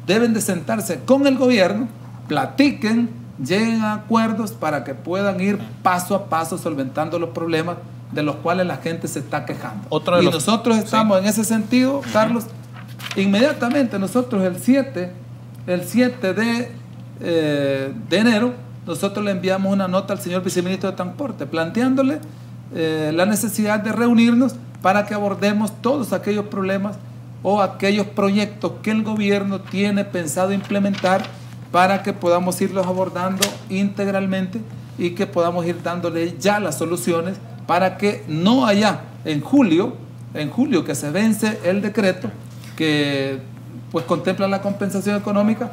deben de sentarse con el gobierno, platiquen, lleguen a acuerdos para que puedan ir paso a paso solventando los problemas de los cuales la gente se está quejando. Y nosotros estamos en ese sentido, Carlos, inmediatamente nosotros el 7 de enero, nosotros le enviamos una nota al señor viceministro de Transporte planteándole la necesidad de reunirnos para que abordemos todos aquellos problemas o aquellos proyectos que el gobierno tiene pensado implementar para que podamos irlos abordando integralmente y que podamos ir dándole ya las soluciones para que no haya en julio que se vence el decreto que pues contempla la compensación económica,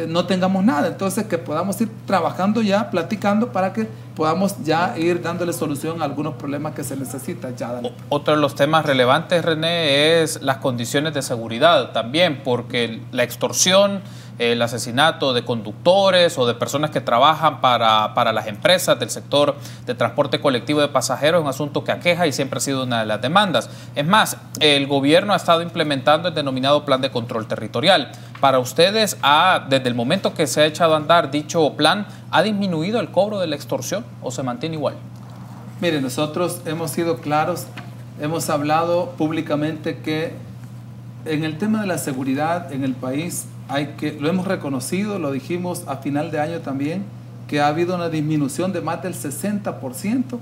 no tengamos nada. Entonces que podamos ir trabajando ya, platicando para que podamos ya ir dándole solución a algunos problemas que se necesitan ya.
Otro de los temas relevantes, René, es las condiciones de seguridad también, porque la extorsión, el asesinato de conductores o de personas que trabajan para las empresas del sector de transporte colectivo de pasajeros es un asunto que aqueja y siempre ha sido una de las demandas. Es más, el gobierno ha estado implementando el denominado plan de control territorial. Para ustedes, desde el momento que se ha echado a andar dicho plan, ¿ha disminuido el cobro de la extorsión o se mantiene igual?
Mire, nosotros hemos sido claros, hemos hablado públicamente que en el tema de la seguridad en el país lo hemos reconocido, lo dijimos a final de año también, que ha habido una disminución de más del 60%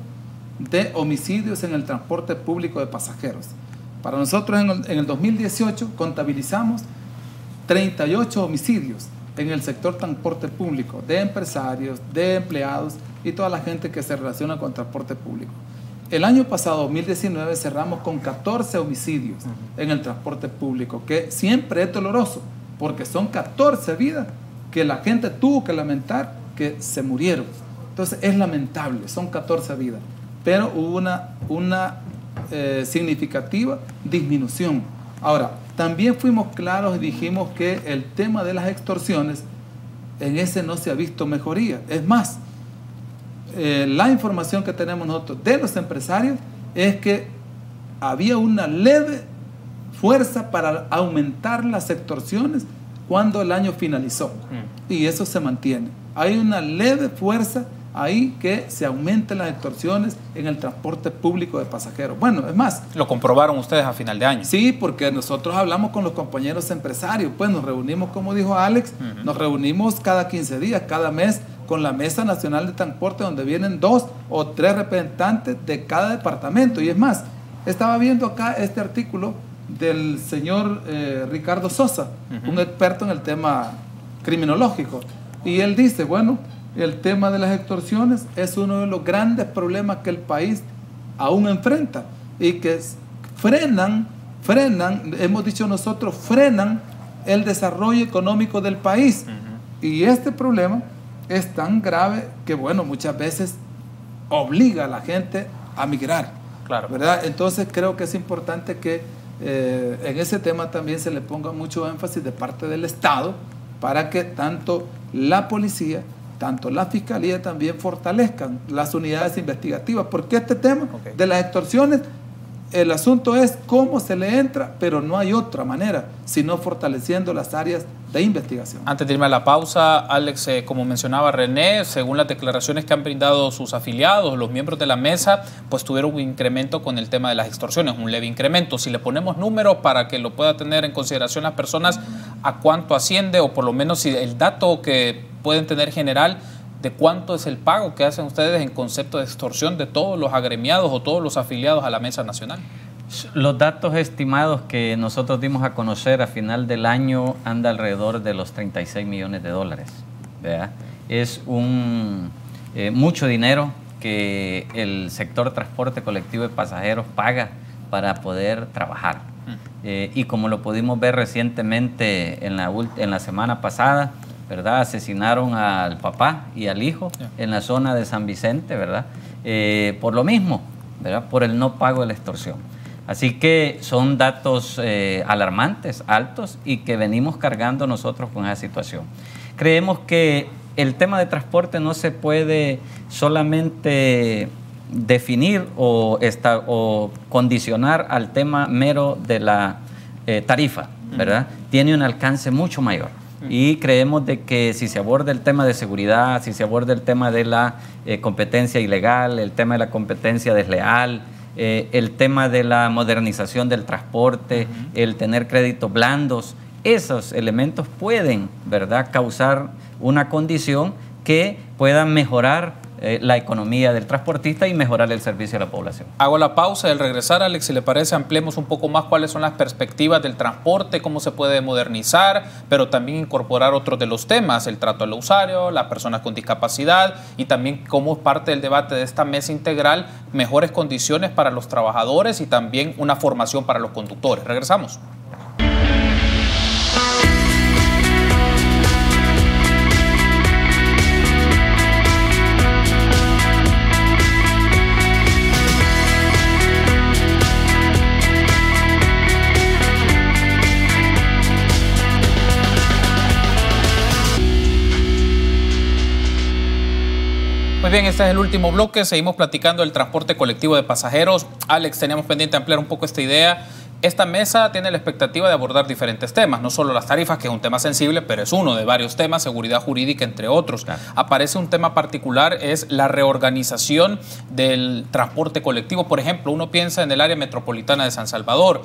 de homicidios en el transporte público de pasajeros. Para nosotros en el 2018 contabilizamos 38 homicidios en el sector transporte público, de empresarios, de empleados y toda la gente que se relaciona con transporte público. El año pasado, 2019, cerramos con 14 homicidios en el transporte público, que siempre es doloroso, porque son 14 vidas que la gente tuvo que lamentar que se murieron. Entonces es lamentable, son 14 vidas, pero hubo una significativa disminución. Ahora, también fuimos claros y dijimos que el tema de las extorsiones, en ese no se ha visto mejoría. Es más, la información que tenemos nosotros de los empresarios es que había una leve fuerza para aumentar las extorsiones cuando el año finalizó. Y eso se mantiene. Hay una leve fuerza ahí que se aumenten las extorsiones en el transporte público de pasajeros. Bueno, es más.
¿Lo comprobaron ustedes a final de año?
Sí, porque nosotros hablamos con los compañeros empresarios, pues nos reunimos, como dijo Alex, nos reunimos cada 15 días, cada mes, con la Mesa Nacional de Transporte, donde vienen 2 o 3 representantes de cada departamento. Y es más, estaba viendo acá este artículo del señor Ricardo Sosa, un experto en el tema criminológico, y él dice, bueno, el tema de las extorsiones es uno de los grandes problemas que el país aún enfrenta y que frenan, hemos dicho nosotros, frenan el desarrollo económico del país. Y este problema es tan grave que, bueno, muchas veces obliga a la gente a migrar, ¿verdad? Entonces creo que es importante que en ese tema también se le ponga mucho énfasis de parte del Estado para que tanto la policía, tanto la fiscalía también fortalezcan las unidades investigativas, porque este tema de las extorsiones, el asunto es cómo se le entra, pero no hay otra manera, sino fortaleciendo las áreas de investigación.
Antes de irme a la pausa, Alex, como mencionaba René, según las declaraciones que han brindado sus afiliados, los miembros de la mesa, pues tuvieron un incremento con el tema de las extorsiones, un leve incremento. Si le ponemos números para que lo pueda tener en consideración las personas, ¿a cuánto asciende? O por lo menos si el dato que pueden tener general de cuánto es el pago que hacen ustedes en concepto de extorsión de todos los agremiados o todos los afiliados a la Mesa Nacional.
Los datos estimados que nosotros dimos a conocer a final del año anda alrededor de los 36 millones de dólares, ¿verdad? Es mucho dinero que el sector transporte colectivo de pasajeros paga para poder trabajar. Y como lo pudimos ver recientemente en la semana pasada, ¿verdad? Asesinaron al papá y al hijo en la zona de San Vicente, ¿verdad? Por lo mismo, ¿verdad? Por el no pago de la extorsión. Así que son datos alarmantes, altos, y que venimos cargando nosotros con esa situación. Creemos que el tema de transporte no se puede solamente definir o condicionar al tema mero de la tarifa, ¿verdad? Tiene un alcance mucho mayor. Y creemos de que si se aborda el tema de seguridad, si se aborda el tema de la competencia ilegal, el tema de la competencia desleal, el tema de la modernización del transporte, el tener créditos blandos, esos elementos pueden, ¿verdad?, causar una condición que pueda mejorar la economía del transportista y mejorar el servicio a la población.
Hago la pausa y al regresar, Alex, si le parece, ampliemos un poco más cuáles son las perspectivas del transporte, cómo se puede modernizar, pero también incorporar otros de los temas, el trato al usuario, las personas con discapacidad y también cómo es parte del debate de esta mesa integral, mejores condiciones para los trabajadores y también una formación para los conductores. Regresamos. Muy bien, este es el último bloque. Seguimos platicando del transporte colectivo de pasajeros. Alex, teníamos pendiente ampliar un poco esta idea. Esta mesa tiene la expectativa de abordar diferentes temas, no solo las tarifas, que es un tema sensible, pero es uno de varios temas, seguridad jurídica, entre otros. Claro. Aparece un tema particular, es la reorganización del transporte colectivo. Por ejemplo, uno piensa en el área metropolitana de San Salvador.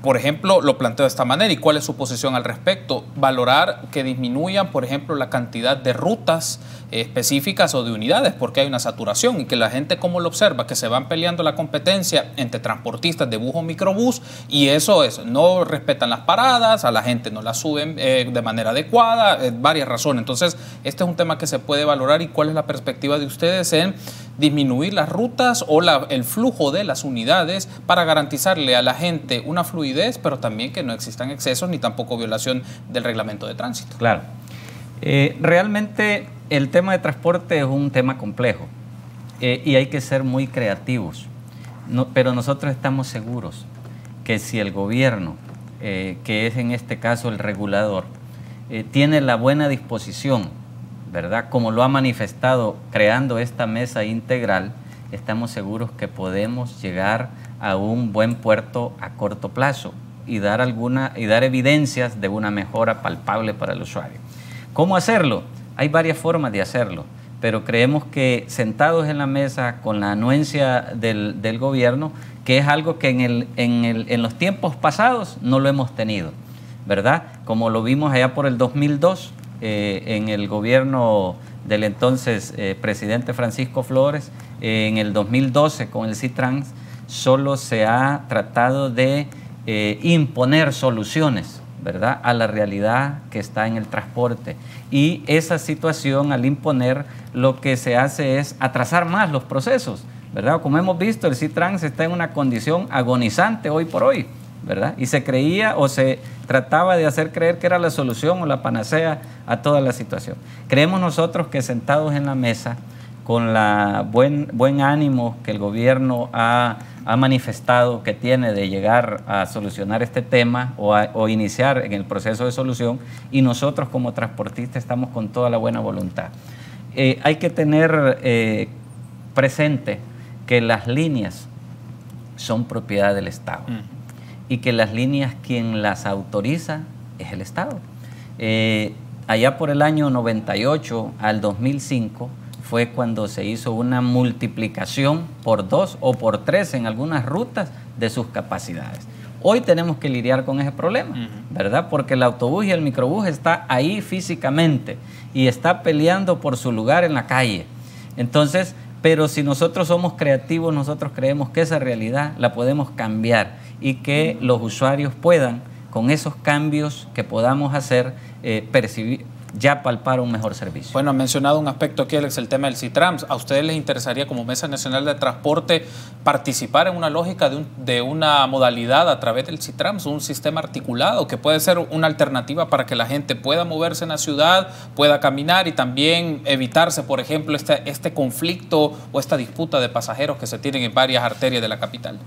Por ejemplo, lo planteo de esta manera. ¿Y cuál es su posición al respecto? Valorar que disminuyan, por ejemplo, la cantidad de rutas específicas o de unidades, porque hay una saturación y que la gente, como lo observa, que se van peleando la competencia entre transportistas de bus o microbús, y eso es, no respetan las paradas, a la gente no la suben de manera adecuada, varias razones. Entonces, este es un tema que se puede valorar. ¿Y cuál es la perspectiva de ustedes en disminuir las rutas o el flujo de las unidades para garantizarle a la gente una fluidez, pero también que no existan excesos ni tampoco violación del reglamento de tránsito?
Claro. Realmente el tema de transporte es un tema complejo y hay que ser muy creativos. Pero nosotros estamos seguros que si el gobierno, que es en este caso el regulador, tiene la buena disposición, ¿verdad?, como lo ha manifestado creando esta mesa integral, estamos seguros que podemos llegar a un buen puerto a corto plazo y dar evidencias de una mejora palpable para el usuario. ¿Cómo hacerlo? Hay varias formas de hacerlo, pero creemos que sentados en la mesa con la anuencia del gobierno, que es algo que en los tiempos pasados no lo hemos tenido, ¿verdad? Como lo vimos allá por el 2002, en el gobierno del entonces presidente Francisco Flores, en el 2012 con el CITRANS, solo se ha tratado de imponer soluciones, ¿verdad?, a la realidad que está en el transporte. Y esa situación, al imponer, lo que se hace es atrasar más los procesos, ¿verdad? Como hemos visto, el CITRANS está en una condición agonizante hoy por hoy, ¿verdad? Y se creía o se trataba de hacer creer que era la solución o la panacea a toda la situación. Creemos nosotros que sentados en la mesa, con la buen ánimo que el gobierno ha manifestado que tiene de llegar a solucionar este tema o iniciar en el proceso de solución, y nosotros como transportistas estamos con toda la buena voluntad. Hay que tener presente que las líneas son propiedad del Estado y que las líneas quien las autoriza es el Estado. Allá por el año 98 al 2005 fue cuando se hizo una multiplicación por 2 o por 3 en algunas rutas de sus capacidades. Hoy tenemos que lidiar con ese problema, ¿verdad? Porque el autobús y el microbús está ahí físicamente y está peleando por su lugar en la calle. Entonces, pero si nosotros somos creativos, nosotros creemos que esa realidad la podemos cambiar y que los usuarios puedan, con esos cambios que podamos hacer, percibir, ya palpar un mejor servicio.
Bueno, han mencionado un aspecto aquí, Alex, el tema del CITRANS. ¿A ustedes les interesaría como Mesa Nacional de Transporte participar en una lógica de una modalidad a través del CITRANS, un sistema articulado que puede ser una alternativa para que la gente pueda moverse en la ciudad, pueda caminar y también evitarse, por ejemplo, este conflicto o esta disputa de pasajeros que se tienen en varias arterias de la capital?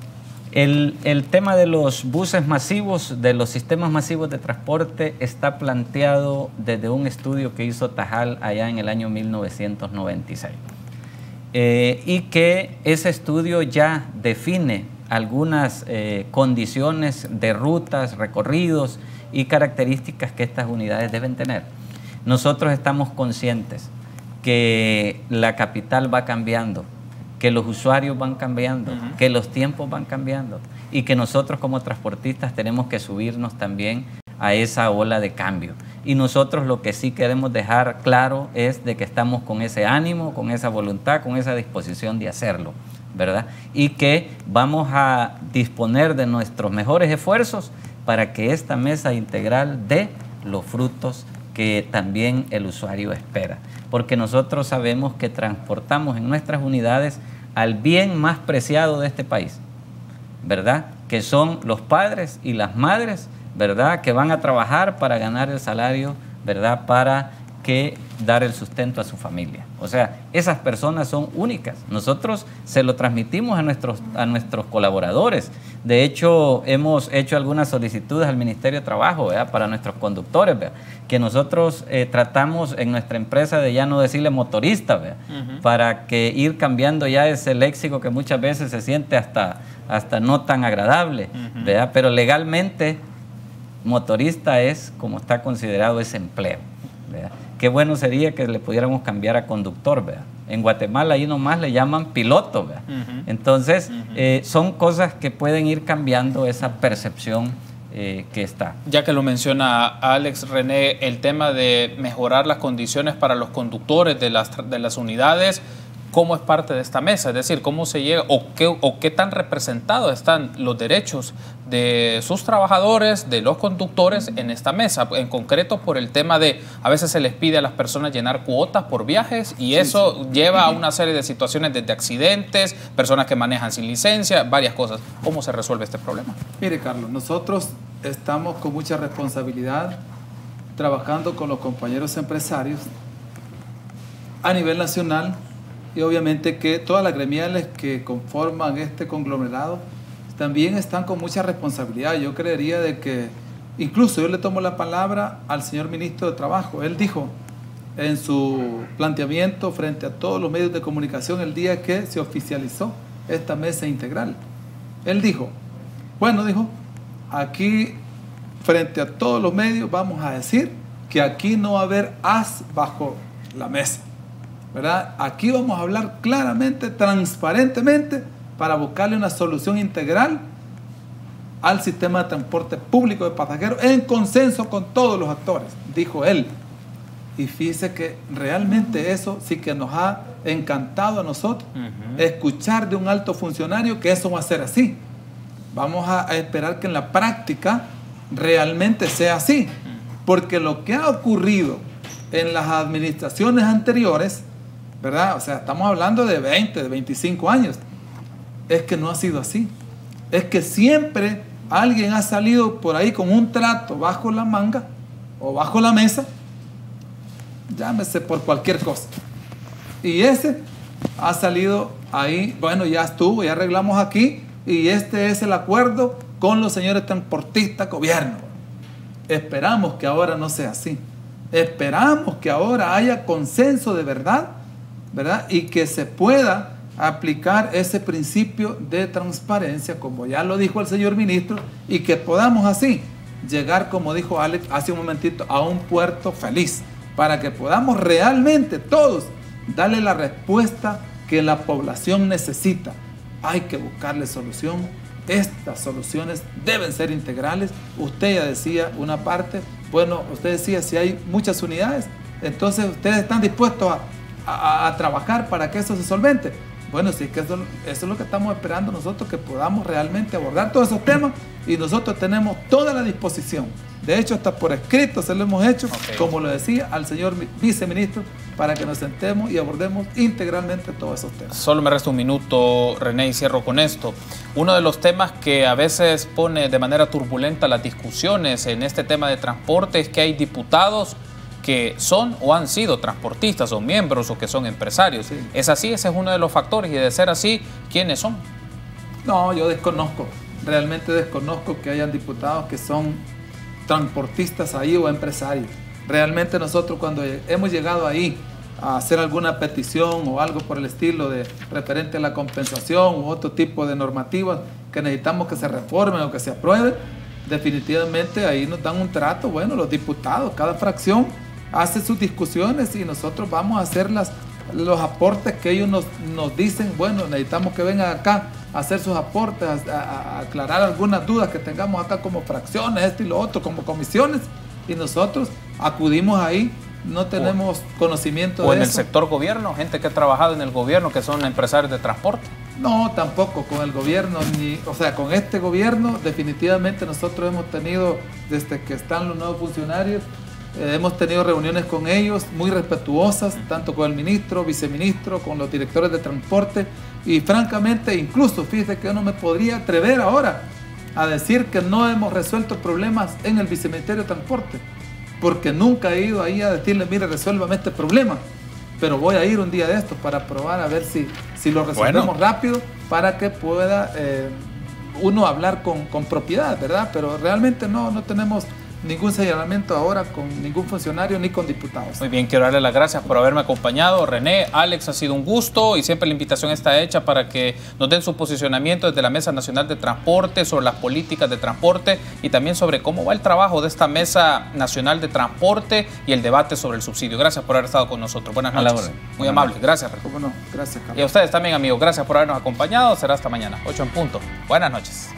El tema de los buses masivos, de los sistemas masivos de transporte, está planteado desde un estudio que hizo Tajal allá en el año 1996. Y que ese estudio ya define algunas condiciones de rutas, recorridos y características que estas unidades deben tener. Nosotros estamos conscientes que la capital va cambiando, que los usuarios van cambiando, que los tiempos van cambiando y que nosotros como transportistas tenemos que subirnos también a esa ola de cambio. Y nosotros lo que sí queremos dejar claro es de que estamos con ese ánimo, con esa voluntad, con esa disposición de hacerlo, ¿verdad? Y que vamos a disponer de nuestros mejores esfuerzos para que esta mesa integral dé los frutos que también el usuario espera. Porque nosotros sabemos que transportamos en nuestras unidades al bien más preciado de este país, ¿verdad? Que son los padres y las madres, ¿verdad? Que van a trabajar para ganar el salario, ¿verdad? Para dar el sustento a su familia. O sea, esas personas son únicas. Nosotros se lo transmitimos a nuestros colaboradores. De hecho, hemos hecho algunas solicitudes al Ministerio de Trabajo, ¿verdad? Para nuestros conductores, ¿verdad? Que nosotros tratamos en nuestra empresa de ya no decirle motorista, ¿verdad? Para que ir cambiando ya ese léxico que muchas veces se siente hasta no tan agradable, ¿verdad? Pero legalmente motorista es como está considerado ese empleo, ¿verdad? Qué bueno sería que le pudiéramos cambiar a conductor, ¿verdad? En Guatemala ahí nomás le llaman piloto, ¿verdad? Entonces, son cosas que pueden ir cambiando esa percepción que está.
Ya que lo menciona Alex, René, el tema de mejorar las condiciones para los conductores de las unidades, ¿cómo es parte de esta mesa? Es decir, ¿cómo se llega o qué tan representados están los derechos de sus trabajadores, de los conductores en esta mesa? En concreto por el tema de, a veces se les pide a las personas llenar cuotas por viajes y eso lleva a una serie de situaciones desde accidentes, personas que manejan sin licencia, varias cosas. ¿Cómo se resuelve este problema?
Mire, Carlos, nosotros estamos con mucha responsabilidad trabajando con los compañeros empresarios a nivel nacional. Y obviamente que todas las gremiales que conforman este conglomerado también están con mucha responsabilidad. Yo creería de que, incluso yo le tomo la palabra al señor ministro de Trabajo. Él dijo en su planteamiento frente a todos los medios de comunicación el día que se oficializó esta mesa integral. Él dijo, bueno, dijo, aquí frente a todos los medios vamos a decir que aquí no va a haber as bajo la mesa, ¿verdad? Aquí vamos a hablar claramente, transparentemente, para buscarle una solución integral al sistema de transporte público de pasajeros en consenso con todos los actores, dijo él. Y fíjese que realmente eso sí que nos ha encantado a nosotros, escuchar de un alto funcionario que eso va a ser así. Vamos a esperar que en la práctica realmente sea así, porque lo que ha ocurrido en las administraciones anteriores, ¿verdad? O sea, estamos hablando de 20, de 25 años. Es que no ha sido así. Es que siempre alguien ha salido por ahí con un trato bajo la manga o bajo la mesa, llámese por cualquier cosa. Y ese ha salido ahí, bueno, ya estuvo, ya arreglamos aquí y este es el acuerdo con los señores transportistas, gobierno. Esperamos que ahora no sea así. Esperamos que ahora haya consenso de verdad, ¿verdad? Y que se pueda aplicar ese principio de transparencia, como ya lo dijo el señor ministro, y que podamos así llegar, como dijo Alex hace un momentito, a un puerto feliz, para que podamos realmente todos darle la respuesta que la población necesita. Hay que buscarle solución. Estas soluciones deben ser integrales. Usted ya decía una parte, bueno, usted decía si hay muchas unidades, entonces ustedes están dispuestos a trabajar para que eso se solvente. Bueno, sí, que eso es lo que estamos esperando nosotros, que podamos realmente abordar todos esos temas y nosotros tenemos toda la disposición. De hecho, hasta por escrito se lo hemos hecho, como lo decía, al señor viceministro, para que nos sentemos y abordemos integralmente todos esos temas.
Solo me resta un minuto, René, y cierro con esto. Uno de los temas que a veces pone de manera turbulenta las discusiones en este tema de transporte es que hay diputados que son o han sido transportistas o miembros o que son empresarios. Sí. ¿Es así? Ese es uno de los factores y de ser así, ¿quiénes son?
No, yo desconozco, realmente desconozco que hayan diputados que son transportistas ahí o empresarios. Realmente nosotros cuando hemos llegado ahí a hacer alguna petición o algo por el estilo de referente a la compensación u otro tipo de normativas que necesitamos que se reformen o que se aprueben, definitivamente ahí nos dan un trato. Bueno, los diputados, cada fracción hace sus discusiones y nosotros vamos a hacer los aportes que ellos nos dicen. Bueno, necesitamos que vengan acá a hacer sus aportes, a aclarar algunas dudas que tengamos acá como fracciones, esto y lo otro, como comisiones, y nosotros acudimos ahí. No tenemos conocimiento de eso.
¿O en el sector gobierno? Gente que ha trabajado en el gobierno, que son empresarios de transporte.
No, tampoco con el gobierno, o sea, con este gobierno definitivamente nosotros hemos tenido, desde que están los nuevos funcionarios, hemos tenido reuniones con ellos muy respetuosas, tanto con el ministro, viceministro, con los directores de transporte, y francamente, incluso, fíjese que yo no me podría atrever ahora a decir que no hemos resuelto problemas en el viceministerio de transporte, porque nunca he ido ahí a decirle, mire, resuélvame este problema, pero voy a ir un día de estos para probar a ver si lo resolvemos rápido, para que pueda uno hablar con propiedad, ¿verdad? Pero realmente no tenemos ningún señalamiento ahora con ningún funcionario ni con diputados.
Muy bien, quiero darle las gracias por haberme acompañado. René, Alex, ha sido un gusto y siempre la invitación está hecha para que nos den su posicionamiento desde la Mesa Nacional de Transporte sobre las políticas de transporte y también sobre cómo va el trabajo de esta Mesa Nacional de Transporte y el debate sobre el subsidio. Gracias por haber estado con nosotros. Buenas noches. Muy amable. Gracias.
¿Cómo no? Gracias, Carlos.
Y a ustedes también, amigos. Gracias por habernos acompañado. Será hasta mañana, 8 en punto. Buenas noches.